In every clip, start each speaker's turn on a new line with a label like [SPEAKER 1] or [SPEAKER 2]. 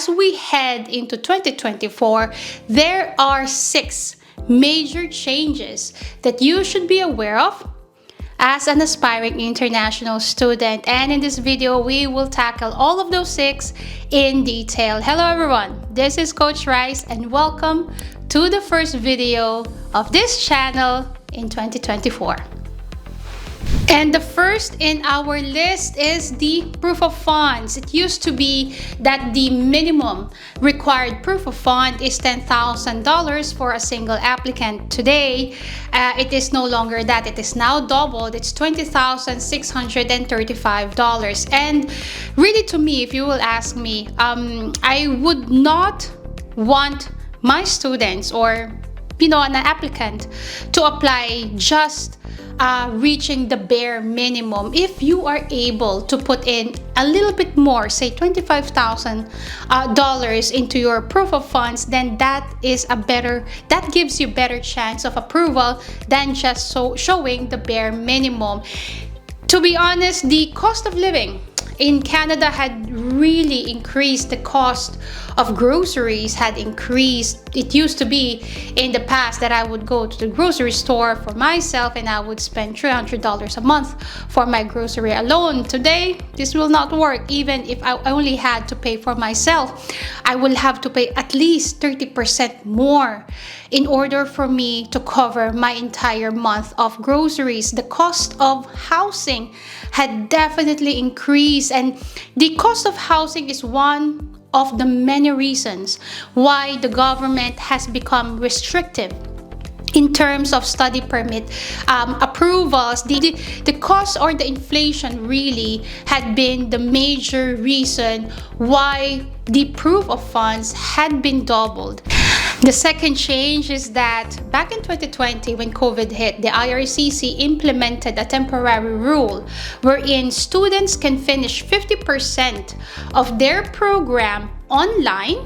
[SPEAKER 1] as we head into 2024, there are 6 major changes that you should be aware of as an aspiring international student. And in this video, we will tackle all of those 6 in detail. Hello everyone, this is Coach Rice and welcome to the first video of this channel in 2024. And the first in our list is the proof of funds. It used to be that the minimum required proof of fund is $10,000 for a single applicant. Today, it is no longer that. It is now doubled. It's $20,635. And really, to me, if you will ask me, I would not want my students or an applicant to apply just reaching the bare minimum. If you are able to put in a little bit more, say $25,000 into your proof of funds, then that gives you better chance of approval than just showing the bare minimum. To be honest, the cost of living in Canada had really increased. The cost of groceries had increased. It used to be in the past that I would go to the grocery store for myself and I would spend $300 a month for my grocery alone. Today, this will not work. Even if I only had to pay for myself, I will have to pay at least 30% more in order for me to cover my entire month of groceries. The cost of housing had definitely increased, and the cost of housing is one of the many reasons why the government has become restrictive in terms of study permit approvals. The cost or the inflation really had been the major reason why the proof of funds had been doubled. The second change is that back in 2020, when COVID hit, the IRCC implemented a temporary rule wherein students can finish 50% of their program online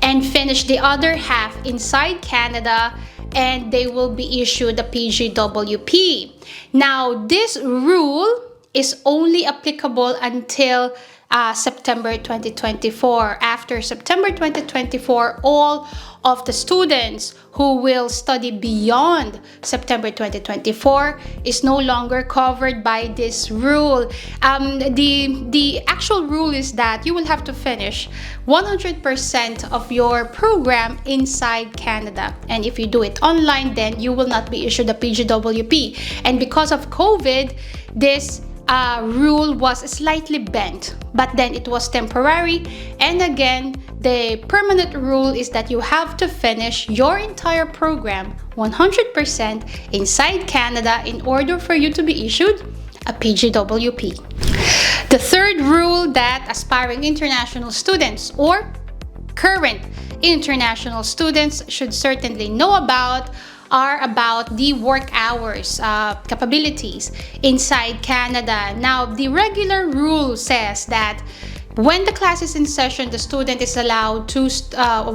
[SPEAKER 1] and finish the other half inside Canada, and they will be issued a PGWP. Now, this rule is only applicable until September 2024. After September 2024, all of the students who will study beyond September 2024 is no longer covered by this rule. The actual rule is that you will have to finish 100% of your program inside Canada. And if you do it online, then you will not be issued a PGWP. And because of COVID, this rule was slightly bent, but then it was temporary. And again, the permanent rule is that you have to finish your entire program 100% inside Canada in order for you to be issued a PGWP. The third rule that aspiring international students or current international students should certainly know about are about the work hours capabilities inside Canada. Now, the regular rule says that when the class is in session, the student is allowed to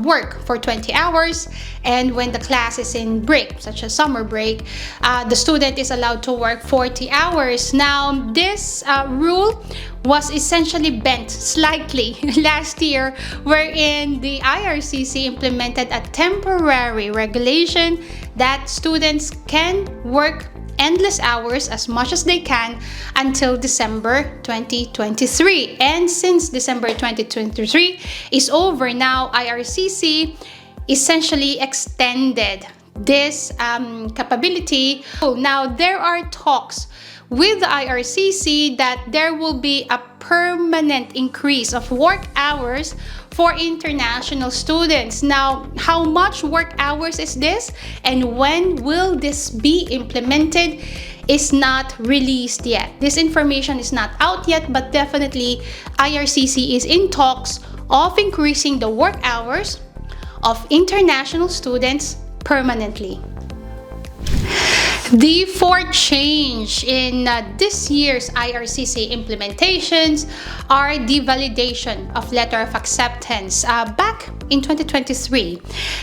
[SPEAKER 1] work for 20 hours. And when the class is in break, such as summer break, the student is allowed to work 40 hours. Now, this rule was essentially bent slightly last year, wherein the IRCC implemented a temporary regulation that students can work endless hours as much as they can until December 2023. And since December 2023 is over now, IRCC essentially extended this capability. Now, there are talks with the IRCC that there will be a permanent increase of work hours for international students. Now, how much work hours is this and when will this be implemented is not released yet. This information is not out yet, but definitely IRCC is in talks of increasing the work hours of international students permanently. The fourth change in this year's IRCC implementations are the validation of letter of acceptance. Back in 2023,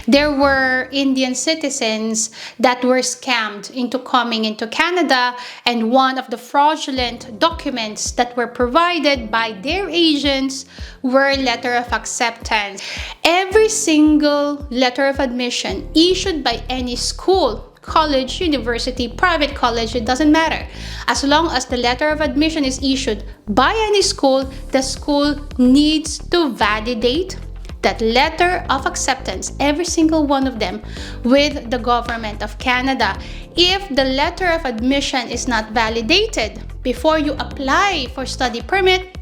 [SPEAKER 1] there were Indian citizens that were scammed into coming into Canada, and one of the fraudulent documents that were provided by their agents were letter of acceptance. Every single letter of admission issued by any school, college, university, private college, it doesn't matter. As long as the letter of admission is issued by any school, the school needs to validate that letter of acceptance, every single one of them, with the government of Canada. If the letter of admission is not validated before you apply for study permit,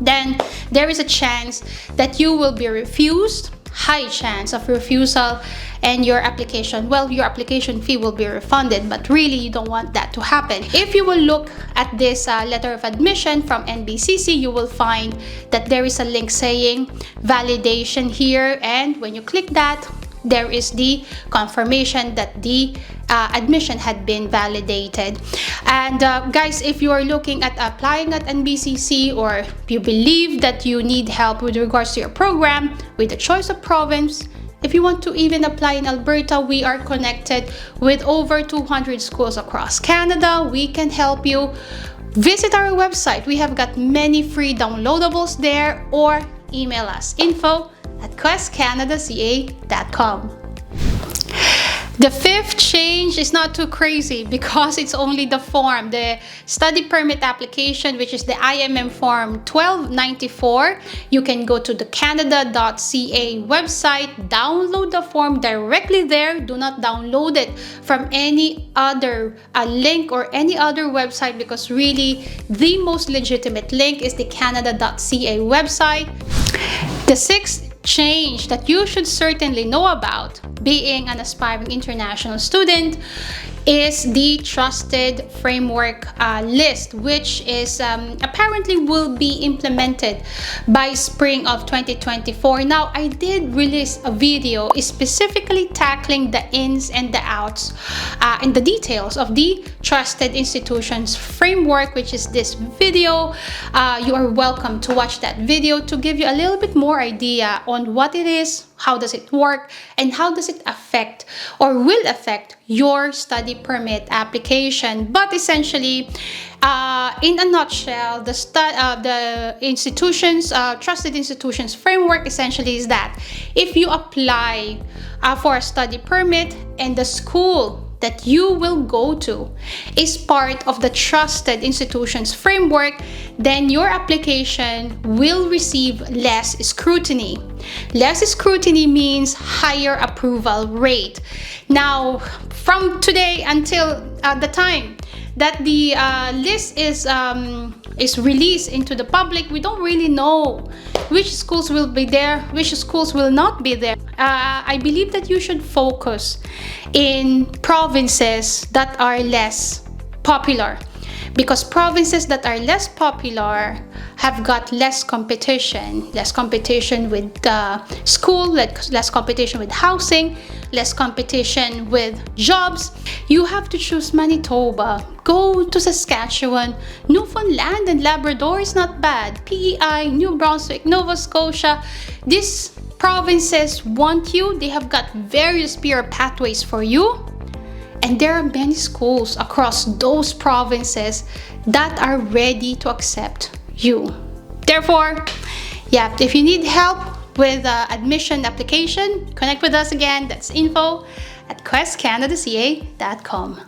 [SPEAKER 1] then there is a chance that you will be refused, high chance of refusal, and your application fee will be refunded. But really, you don't want that to happen. If you will look at this letter of admission from NBCC, you will find that there is a link saying validation here, and when you click that, there is the confirmation that the admission had been validated. And guys, if you are looking at applying at NBCC, or you believe that you need help with regards to your program with the choice of province, if you want to even apply in Alberta, we are connected with over 200 schools across Canada. We can help you. Visit our website. We have got many free downloadables there, or email us info@questcanadaca.com. The fifth change is not too crazy because it's only the form, the study permit application, which is the IMM form 1294. You can go to the canada.ca website, download the form directly there. Do not download it from any other link or any other website, because really the most legitimate link is the canada.ca website. The sixth change that you should certainly know about, being an aspiring international student, is the trusted framework list, which is apparently will be implemented by spring of 2024. Now, I did release a video specifically tackling the ins and the outs and the details of the trusted institutions framework, which is this video. You are welcome to watch that video to give you a little bit more idea on what it is, how does it work, and how does it affect or will affect your study permit application. But essentially, in a nutshell, the institutions, trusted institutions framework essentially is that if you apply for a study permit and the school that you will go to is part of the trusted institutions framework, then your application will receive less scrutiny. Less scrutiny means higher approval rate. Now, from today until the time that the list is released into the public, we don't really know which schools will be there, which schools will not be there. I believe that you should focus in provinces that are less popular, because provinces that are less popular have got less competition with school, less competition with housing, less competition with jobs. You have to choose Manitoba, go to Saskatchewan, Newfoundland and Labrador is not bad, PEI, New Brunswick, Nova Scotia. These provinces want you. They have got various peer pathways for you. And there are many schools across those provinces that are ready to accept you. Therefore, yeah, if you need help with admission application, connect with us again. That's info@questcanadaca.com.